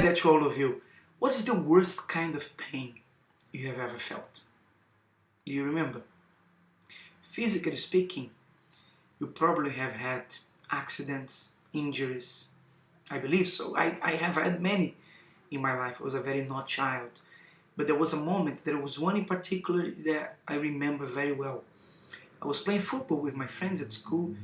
like that to all of you. What is the worst kind of pain you have ever felt? Do you remember? Physically speaking, you probably have had accidents, injuries. I believe so. I have had many in my life. I was a very naughty child. But there was a moment, there was one in particular that I remember very well. I was playing football with my friends at school,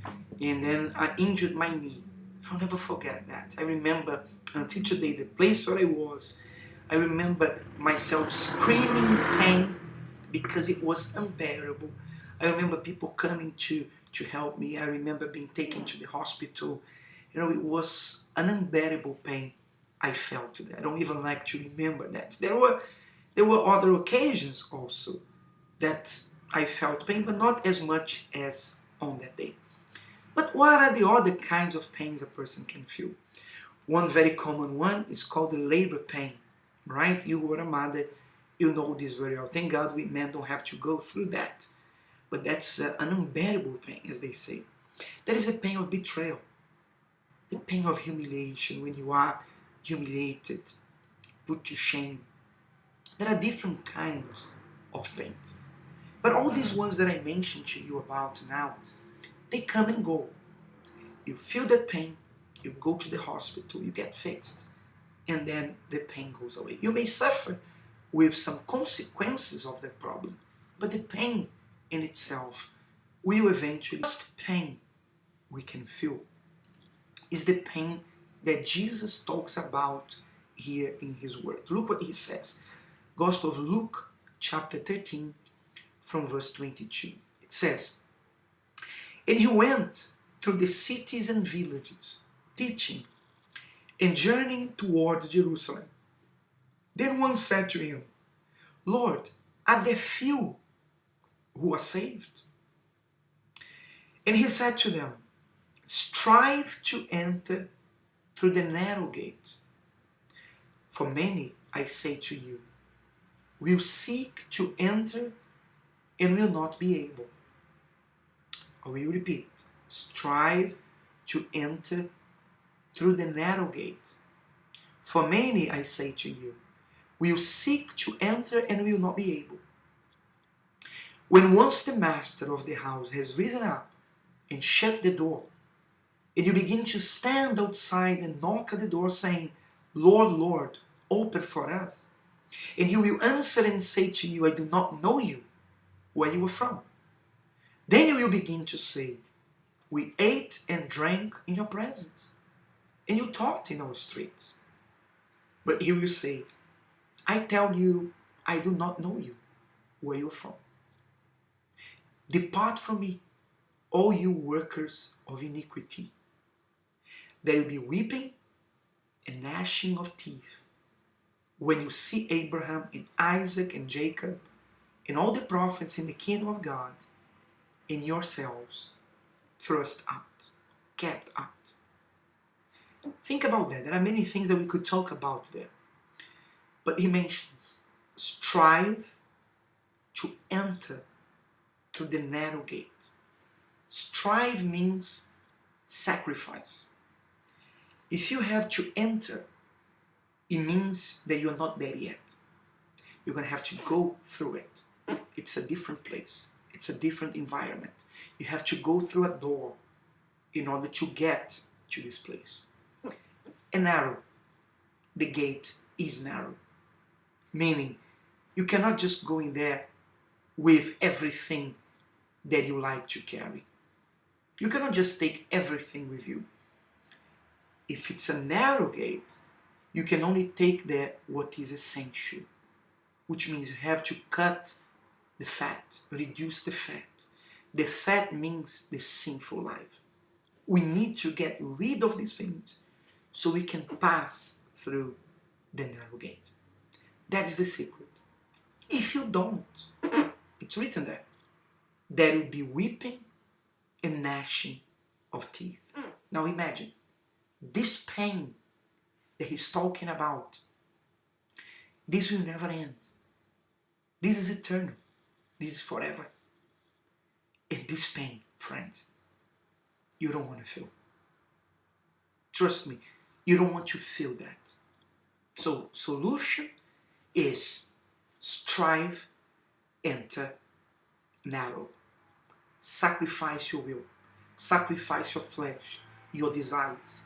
and then I injured my knee. I'll never forget that. I remember until today the place where I was. I remember myself screaming in pain because it was unbearable. I remember people coming to help me. I remember being taken to the hospital. You know, it was an unbearable pain I felt. I don't even like to remember that. There were other occasions also that I felt pain, but not as much as on that day. But what are the other kinds of pains a person can feel? One very common one is called the labor pain, right? You who are a mother, you know this very well. Thank God we men don't have to go through that. But that's an unbearable pain, as they say. There is the pain of betrayal, the pain of humiliation, when you are humiliated, put to shame. There are different kinds of pains. But all these ones that I mentioned to you about now, they come and go. You feel that pain, you go to the hospital, you get fixed, and then the pain goes away. You may suffer with some consequences of that problem, but the pain in itself will eventually. The first pain we can feel is the pain that Jesus talks about here in his word. Look what he says. Gospel of Luke, chapter 13, from verse 22. It says, "And he went through the cities and villages, teaching and journeying towards Jerusalem. Then one said to him, 'Lord, are there few who are saved?' And he said to them, 'Strive to enter through the narrow gate. For many, I say to you, will seek to enter and will not be able.'" I will repeat. Strive to enter through the narrow gate. For many, I say to you, will seek to enter and will not be able. When once the master of the house has risen up and shut the door, and you begin to stand outside and knock at the door saying, 'Lord, Lord, open for us,' and he will answer and say to you, 'I do not know you, where you are from.' Then you will begin to say, 'We ate and drank in your presence, and you taught in our streets.' But he will say, 'I tell you, I do not know you, where you are from. Depart from me, all you workers of iniquity.' There will be weeping and gnashing of teeth when you see Abraham and Isaac and Jacob and all the prophets in the kingdom of God, and yourselves thrust out, kept out." Think about that. There are many things that we could talk about there. But he mentions, strive to enter through the narrow gate. Strive means sacrifice. If you have to enter, it means that you're not there yet. You're going to have to go through it. It's a different place. It's a different environment. You have to go through a door in order to get to this place. And narrow. The gate is narrow. Meaning, you cannot just go in there with everything that you like to carry. You cannot just take everything with you. If it's a narrow gate, you can only take there what is essential, which means you have to cut the fat, reduce the fat. The fat means the sinful life. We need to get rid of these things so we can pass through the narrow gate. That is the secret. If you don't, it's written there, there will be weeping and gnashing of teeth. Now imagine, this pain that he's talking about, this will never end. This is eternal. This is forever. And this pain, friends, you don't want to feel. Trust me, you don't want to feel that. So solution is strive, enter narrow. Sacrifice your will. Sacrifice your flesh, your desires.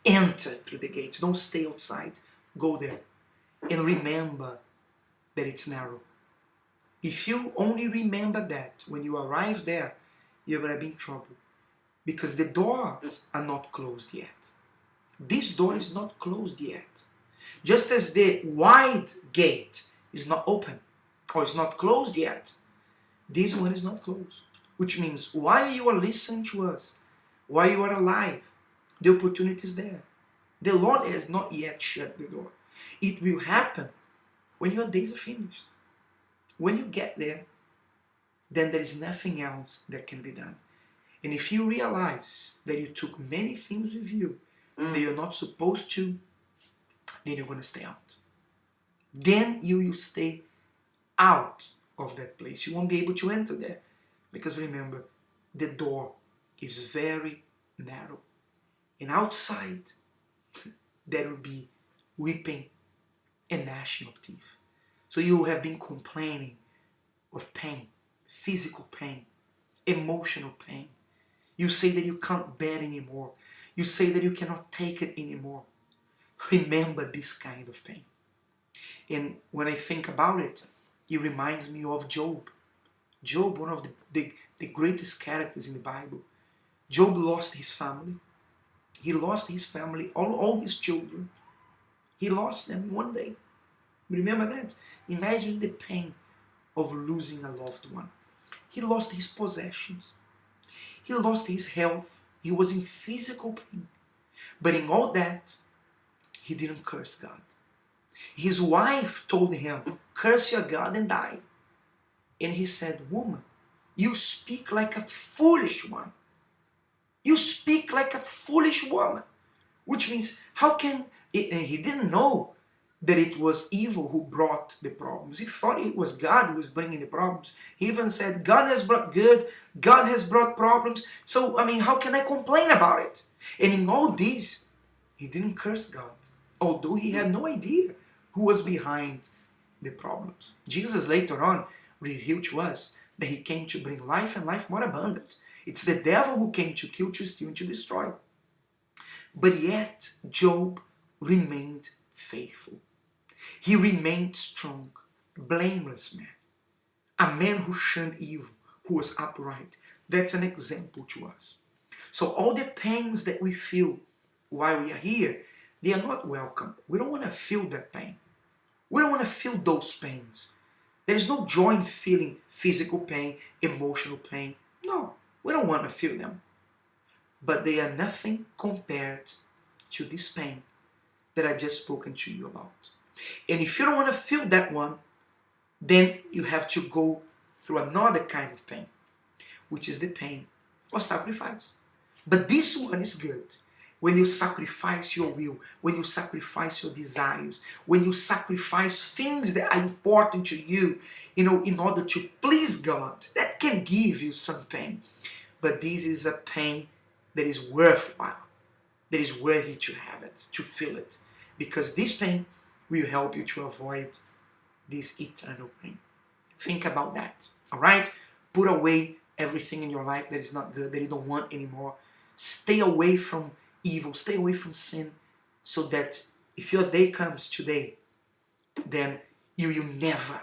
Enter through the gates. Don't stay outside. Go there. And remember that it's narrow. If you only remember that when you arrive there, you're going to be in trouble. Because the doors are not closed yet. This door is not closed yet. Just as the wide gate is not open or is not closed yet, this one is not closed. Which means while you are listening to us, while you are alive, the opportunity is there. The Lord has not yet shut the door. It will happen when your days are finished. When you get there, then there is nothing else that can be done. And if you realize that you took many things with you that you're not supposed to, then you're going to stay out. Then you will stay out of that place. You won't be able to enter there. Because remember, the door is very narrow. And outside, there will be weeping and gnashing of teeth. So you have been complaining of pain, physical pain, emotional pain. You say that you can't bear anymore. You say that you cannot take it anymore. Remember this kind of pain. And when I think about it, it reminds me of Job. Job, one of the greatest characters in the Bible. Job lost his family. He lost his family, all his children. He lost them in one day. Remember that? Imagine the pain of losing a loved one. He lost his possessions. He lost his health. He was in physical pain. But in all that, he didn't curse God. His wife told him, curse your God and die. And he said, woman, you speak like a foolish one. You speak like a foolish woman. Which means, how can, and he didn't know that it was evil who brought the problems. He thought it was God who was bringing the problems. He even said, God has brought good, God has brought problems. So, I mean, how can I complain about it? And in all this, he didn't curse God, although he had no idea who was behind the problems. Jesus later on revealed to us that he came to bring life and life more abundant. It's the devil who came to kill, to steal, and to destroy. But yet, Job remained faithful. He remained strong, blameless man. A man who shunned evil, who was upright. That's an example to us. So all the pains that we feel while we are here, they are not welcome. We don't want to feel that pain. We don't want to feel those pains. There is no joy in feeling physical pain, emotional pain. No, we don't want to feel them. But they are nothing compared to this pain that I've just spoken to you about. And if you don't want to feel that one, then you have to go through another kind of pain, which is the pain of sacrifice. But this one is good. When you sacrifice your will, when you sacrifice your desires, when you sacrifice things that are important to you, in order to please God, that can give you some pain. But this is a pain that is worthwhile, that is worthy to have it, to feel it. Because this pain will help you to avoid this eternal pain. Think about that, all right? Put away everything in your life that is not good, that you don't want anymore. Stay away from evil, stay away from sin, so that if your day comes today, then you will never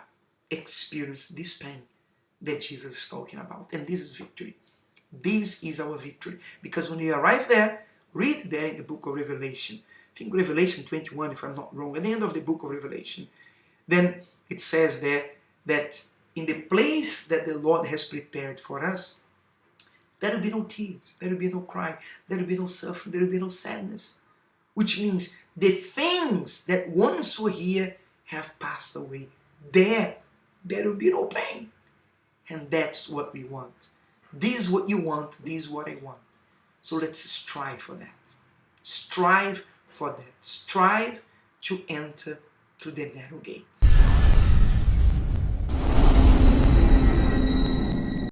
experience this pain that Jesus is talking about. And this is victory. This is our victory. Because when you arrive there, read there in the book of Revelation. I think Revelation 21, if I'm not wrong, at the end of the book of Revelation, then it says there that in the place that the Lord has prepared for us, there will be no tears, there will be no cry, there will be no suffering, there will be no sadness. Which means the things that once were here have passed away. There will be no pain. And that's what we want. This is what you want, this is what I want. So let's strive for that. Strive for that. Strive to enter through the narrow gate.